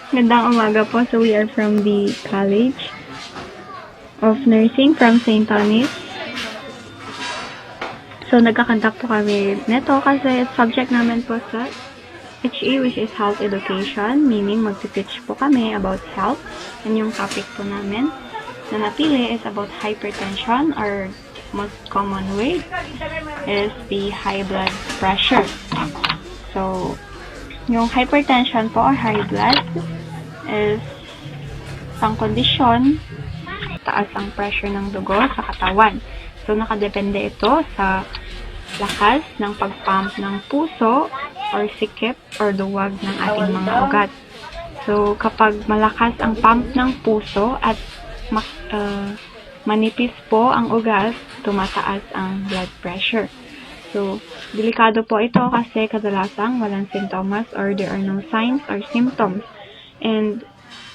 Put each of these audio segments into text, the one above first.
Magandang umaga po. So we are from the College of Nursing from St. Thomas. So nagkakandak po kami neto kasi subject namin po sa HE, which is Health Education, meaning magti-teach po kami about health. And yung topic po namin na napili is about hypertension, or most common way is the high blood pressure. So yung hypertension po or high blood is isang kondisyon, taas ang pressure ng dugo sa katawan. So, nakadepende ito sa lakas ng pag-pump ng puso or sikip or duwag ng ating mga ugat. So, kapag malakas ang pump ng puso at manipis po ang ugat, tumataas ang blood pressure. So, delikado po ito kasi kadalasang walang sintomas or there are no signs or symptoms. And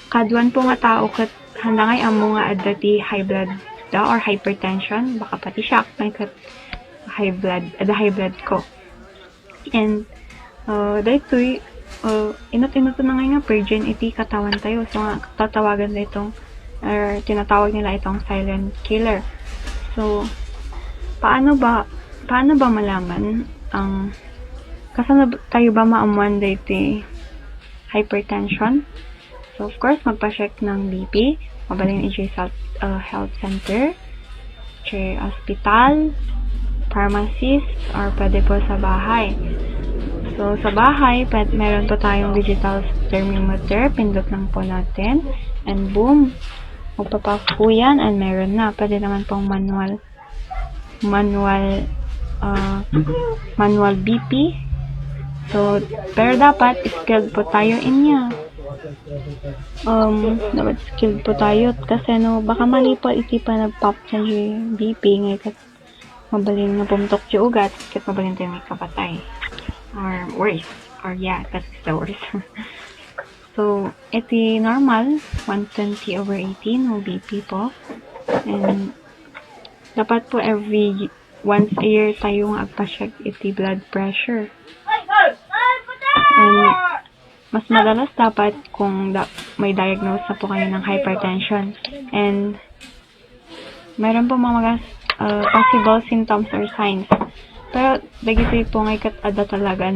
kaduan po nga tao kat handa ngay amo nga adati high blood da or hypertension, baka pati shock may kat high blood ko. And daytoy inot-inot na nga virgin iti katawan tayo. So nga tatawagan na itong or tinatawag nila itong silent killer. So paano ba malaman ang kasano tayo ba maamuan daytoy hypertension? So, of course, magpa-check ng BP, mabalin sa health center, hospital, pharmacist, or pwede po sa bahay. So, sa bahay, meron po tayong digital thermometer, pindot lang po natin, and boom, magpapak po yan, and meron na. Pwede naman pong manual BP. So, pero dapat skilled po tayo inya. Dapat skilled po tayo kasi baka mali po iti pa nag-pop sa BP ngay kat mabalin nga pumtok yung ugat kat mabalin tayo may kapatay or worse that's the worst. So iti normal 120/18 no BP po, and dapat po every once a year tayo nga agpa-check iti blood pressure. And mas madalas dapat kung may diagnose na po kayo ng hypertension. And mayroon po mga possible symptoms or signs. Pero dagito po ngay kat-ada talaga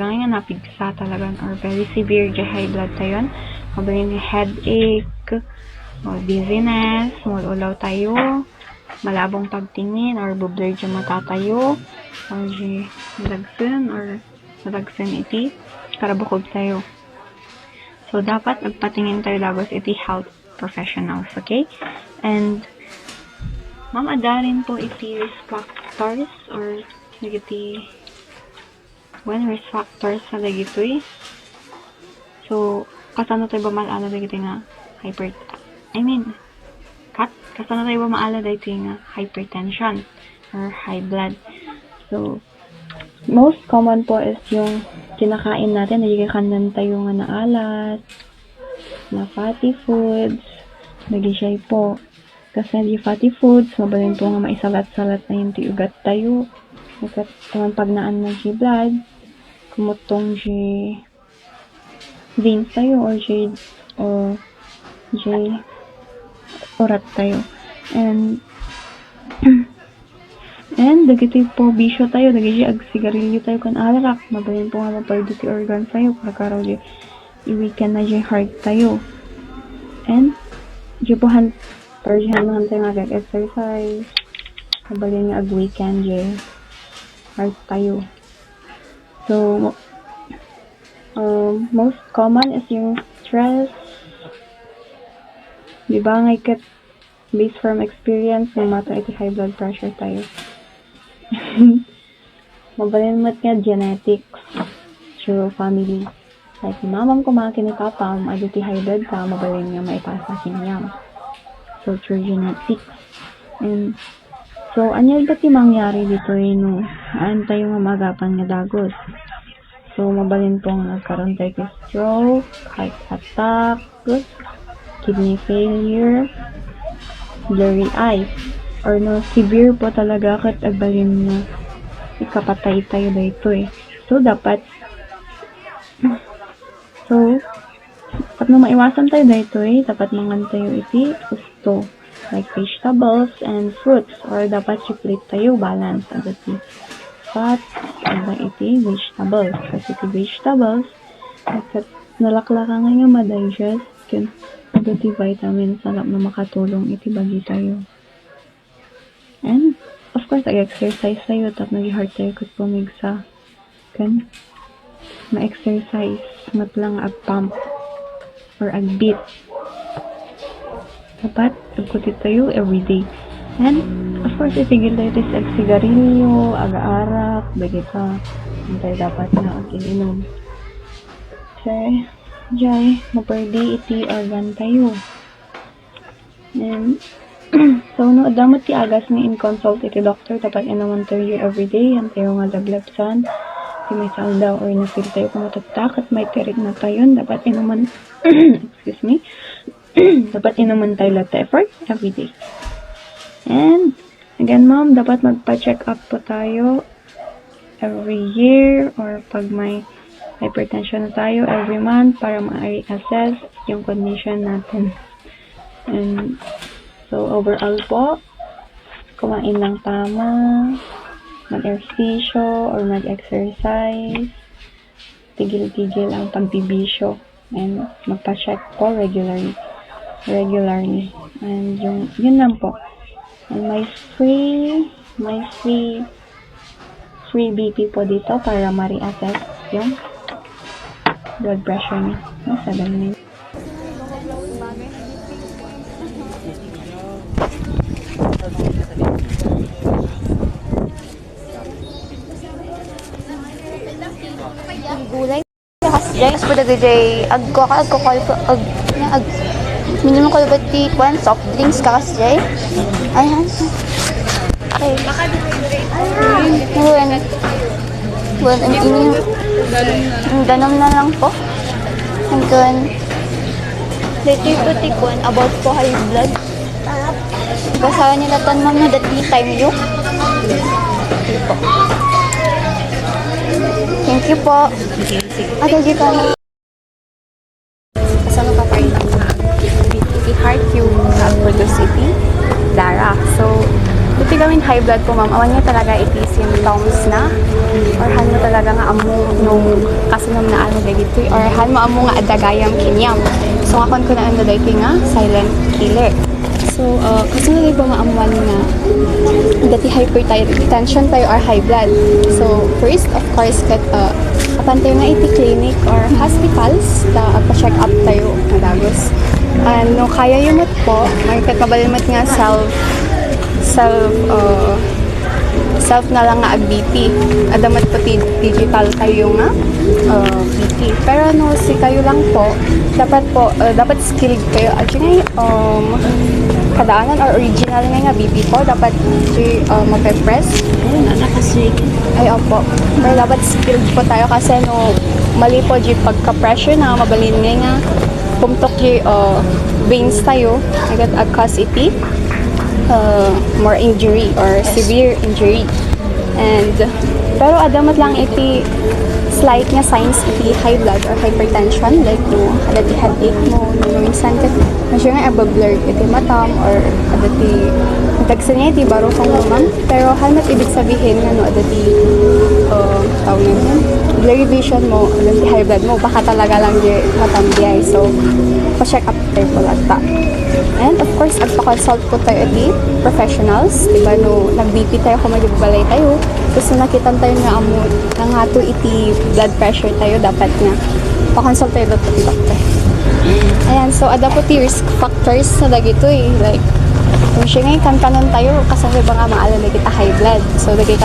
nga napigsa talaga or very severe high blood tayo. Mabalin headache, o dizziness, mululaw tayo, malabong pagtingin or bublur yung mata tayo, or nadagsan iti karabukod tayo. So, dapat magpatingin tayo dagos iti health professionals, okay? And, ma'am, adarin po iti risk factors or iti risk factors sa dagitoy. So, kasano tayo ba maalala dagito nga kasano tayo ba maalala dagito nga hypertension or high blood? So, most common po is yung kinakain natin, nagkakanan tayo nga na alat, na fatty foods, nagigay po. Kasi di fatty foods, mabalin po nga maisalat-salat na yung tiugat tayo. Kasi pagnaan ng blood, kumutong veins tayo or orat tayo. And dagiti po bisyo tayo, dagiti sigarilyo tayo kan alarak, mabalin po nga mapardo ti organ tayo, pagkaraw i-weekend na heart tayo. And di po tayo nga exercise, mabalin nga ag-weekend heart tayo. So, most common is yung stress. Diba nga based from experience, no matter iti high blood pressure tayo. Mabalin mat nga genetics through family. Like, mamam ko mga kinipapam, aditi high blood ka, mabalin nga maipasa kinyam. So, through genetics. And, so, anyal ba ti mangyari dito tayo nga magapan nga dagos. So, mabalin pong nagkaroon tayo stroke, heart attack, kidney failure, blurry eyes. or no severe po talaga kat agbalin na ikapatay tayo dito eh. So dapat tapno maiwasan tayo dito eh, dapat mangan tayo iti gusto like vegetables and fruits, or dapat split tayo balance ada ti fat ada iti vegetables, kasi iti vegetables kat nalaklaka nga ma-digest ken ada ti vitamins na makatulong iti bagi tayo. And of course ag-exercise tayo tapno nag-heart tayo kat pumigsa ken ma-exercise matlang ag-pump or ag-beat. Dapat agkutit tayo everyday. And of course itigil tayo tis ag-sigarilyo, aga-arak, bagita. Tayo dapat na ag-inom. Kasi jay maperdi iti organ tayo. And so no adamot ti agas ni in-consult iti doctor, dapat inaman tayo everyday, yan tayo nga lablabsan. Kung may saldaw or na-feel tayo kumatatak at may tirik na tayo, dapat inuman excuse me dapat inuman tayo latte for everyday. And again ma'am, dapat magpa-check up po tayo every year, or pag may hypertension na tayo every month para ma-assess yung condition natin. And so overall po, kumain ng tama, mag-ehersisyo or mag-exercise, tigil-tigil ang pagbibisyo, and magpa-check po regularly. And yun lang po. And may free BP po dito para ma-reassess yung blood pressure niyo. 7 minutes. Gulay kasi guys po dagay minimum ko ba ti kwan soft drinks ka kasi jay ayan okay well danom na lang po hanggang later po ti kwan about po high blood basahan nila tan ma'am na dati time yun. Thank you po. Sige po. Kasama pa pa rin ang heart yung Alberto City, Dara. So, ito gawin high blood po ma'am. Awan niya talaga iti symptoms na or han mo talaga nga amo nung kasunod na ano dagito or han mo amo nga adagayam kinyam. So, akon ko na ang dagay nga silent killer. So, kasunod ay ba maamuan nga dati hypertension tayo or high blood. So, first, of course, kapan tayo nga iti clinic or hospitals na agpa-check up tayo madagos. No, kaya yung mat po, may kakabalimot nga self na lang nga ag-BP. Adamat pati digital tayo nga BP. Pero no, si kayo lang po, dapat skilled kayo. At yun kadaanan or original nga BP po, dapat mag-press. Ayun, nakasig. Ay, opo. Pero dapat skilled po tayo kasi no, mali po di pagka-pressure na mabalin nga pumtok di veins tayo, agad cause iti more injury or severe injury. And pero adamat lang iti slight nga signs iti high blood or hypertension, like no adati headache mo no minsan kat medyo nga blurred iti matam or adati dagsa niya iti barokong naman, pero hanap ibig sabihin nga no adati tawag yun blurry vision mo adati high blood mo, baka talaga lang di matam di. So pa-check up tayo po lata. And of course, agpa-consult po tayo iti professionals. Diba no, nag-BP tayo kung magbabalay tayo. Kasi nakitan tayo nga amo, nga to iti blood pressure tayo, dapat nga pa-consult tayo dito iti doctor. Ayan, so ada po ti risk factors sa dagito eh. Like, kung siya ngayon kankanon tayo, kasi ba nga maalala kita high blood. So, dagay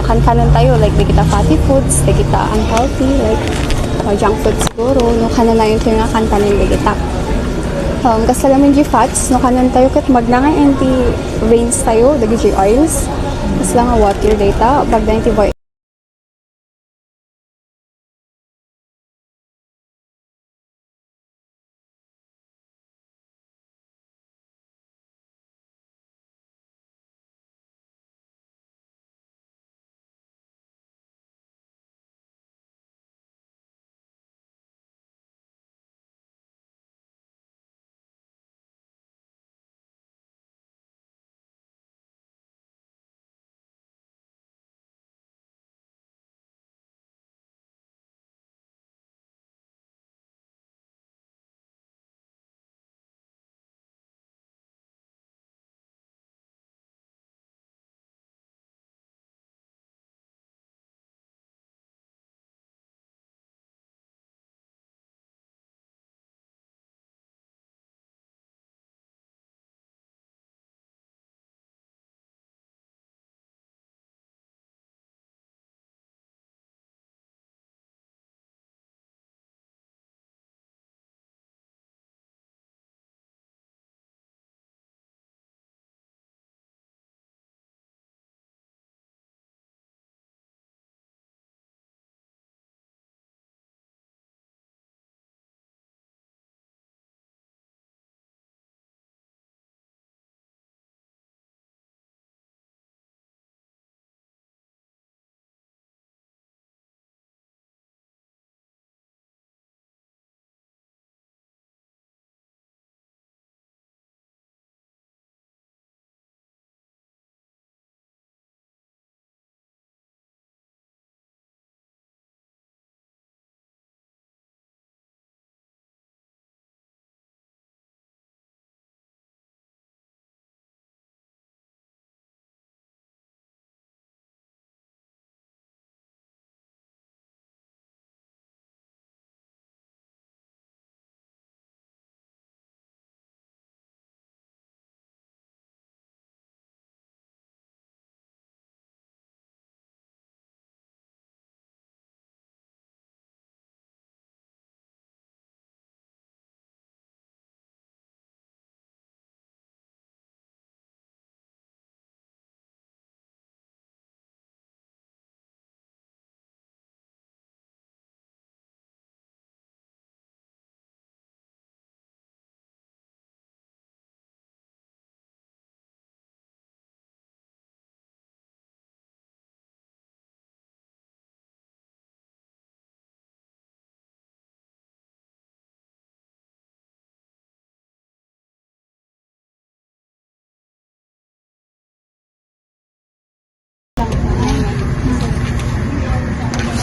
kankanon tayo, like, di kita fatty foods, di kita unhealthy, like, junk food siguro, no, kanan na yun tayo nga kankanon di kita. Kasalamin di fats, no, kanan tayo kat magnangay anti-veins tayo, dagi di oils, kasi lang water data, pag na anti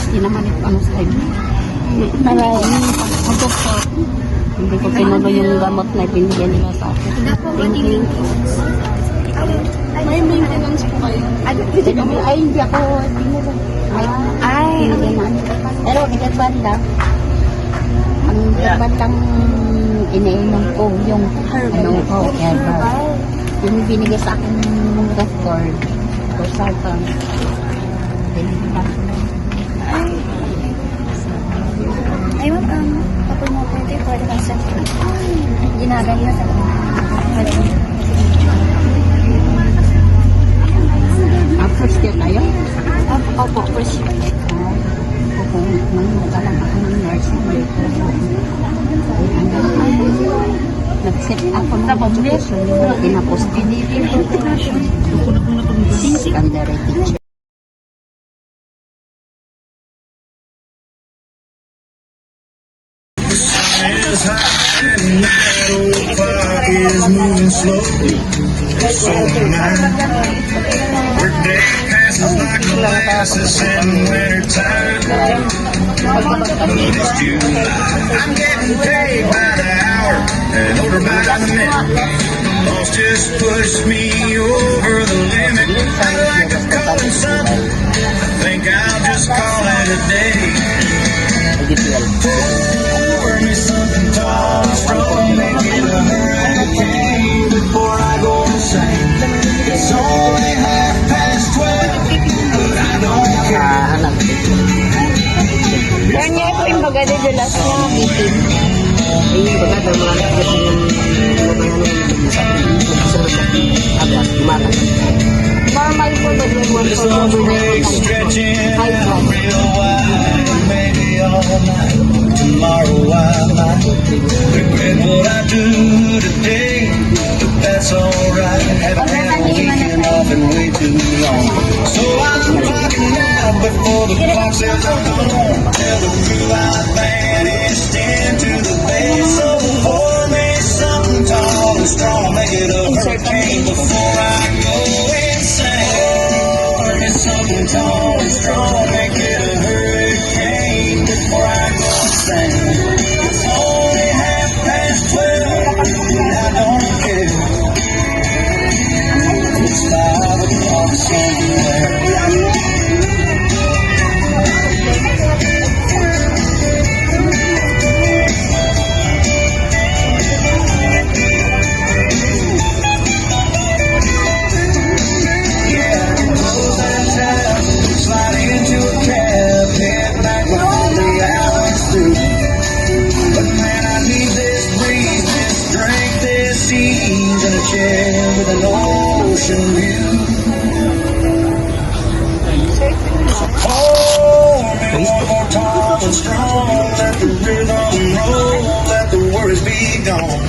Hindi naman ito ano sa inyo. Maraming. Magdoktor. Hindi ko pinulo yung gamot na binigyan nila sa akin. Thank you. May maintenance po kayo. Ay, hindi ako pinulo. Ay, Hindi naman. Pero nagagban lang. Ang nagagban lang iniinom ko yung ano ko, herbal. Yung binigay sa akin ng doctor, Rosalpan. ay ma'am, kapag mo 24 na sa ginagaya sa First year tayo? Opo, first year. Kung magkalang ako ng nursing dito. Nag-set ako ng education yung tinapos ko. Secondary teacher. Is high and that old clock is moving slowly. So am I. Workday passes like molasses in winter time. It's July. I'm getting paid by the hour and older by the minute. Boss just pushed me over the limit. I'd like to call it something. Think I'll just call it a day. Pour me something tall and strong, make it a hurricane before I go insane. It's only 12:30, but I don't care. Yan niya po yung bagay de las niya meeting. Ay, baga daw mga kasi yung normal po na yung This overbreak stretching out real wide, maybe all night. Tomorrow I might regret what I do today, but that's alright. Haven't had a weekend off in way too long, so I'm clocking out before the clock says I'm gone. Tell the crew I vanished into the bay, so pour me something tall and strong, make it a hurricane before I go insane. Pour me something tall and strong, make it a hurricane before I go insane. It's only 12:30, and I don't care. It's 5 o'clock somewhere. Sliding into a cab, head back before the hour's through. But man, I need this breeze, this drink, this ease, and a chair with an ocean view. So pour me one more tall and strong, let the rhythm roll, let the worries be gone.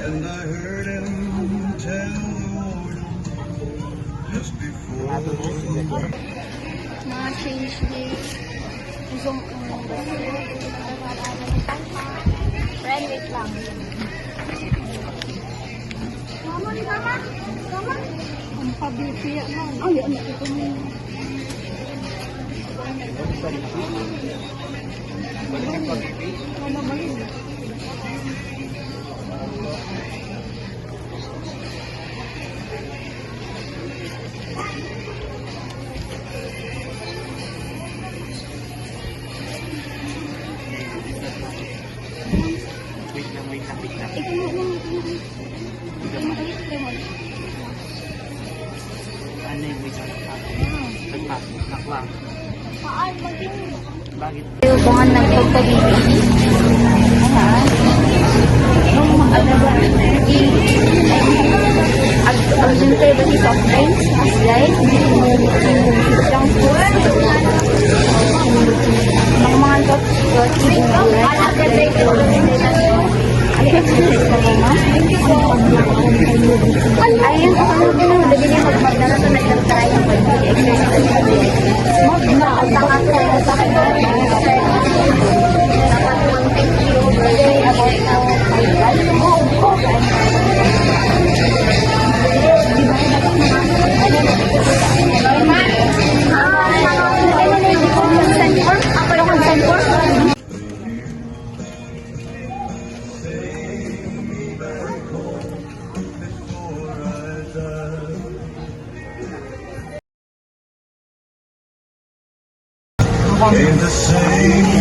And I heard him tell the warden just before. Mga change day. Zoom Friend, wait lang. Ang pabipiya na. Ay, ano ito mo. Yung bungan nagpagpabibili. Ang siyempre ba si soft drinks? Mas light. Junk food. Mga soft drinks. Exercise ka mama? Ayun, ako mo din ang dali niya magmagdala sa nagtantry ng pag-exercise ka din. Dapat 1 kilo per day about now 5. Ain't the same.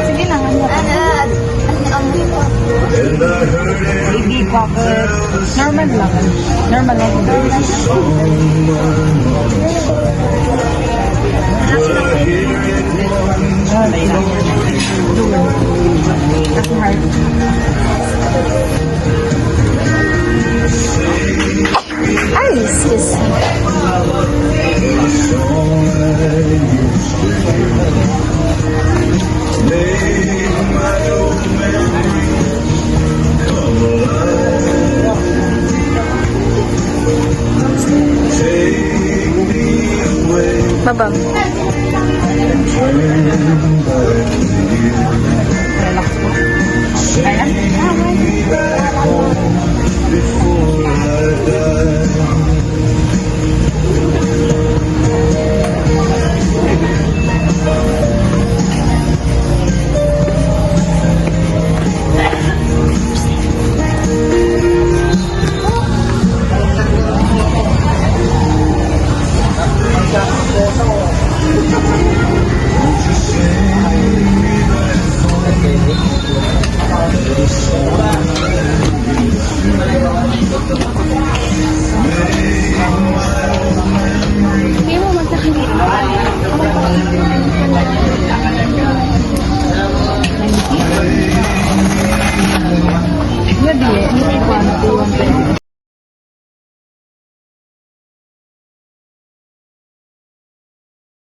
Sige lang, ano? And I heard it. Baby pocket. Normal lang. Normal lang. Ay, excuse me. Babam.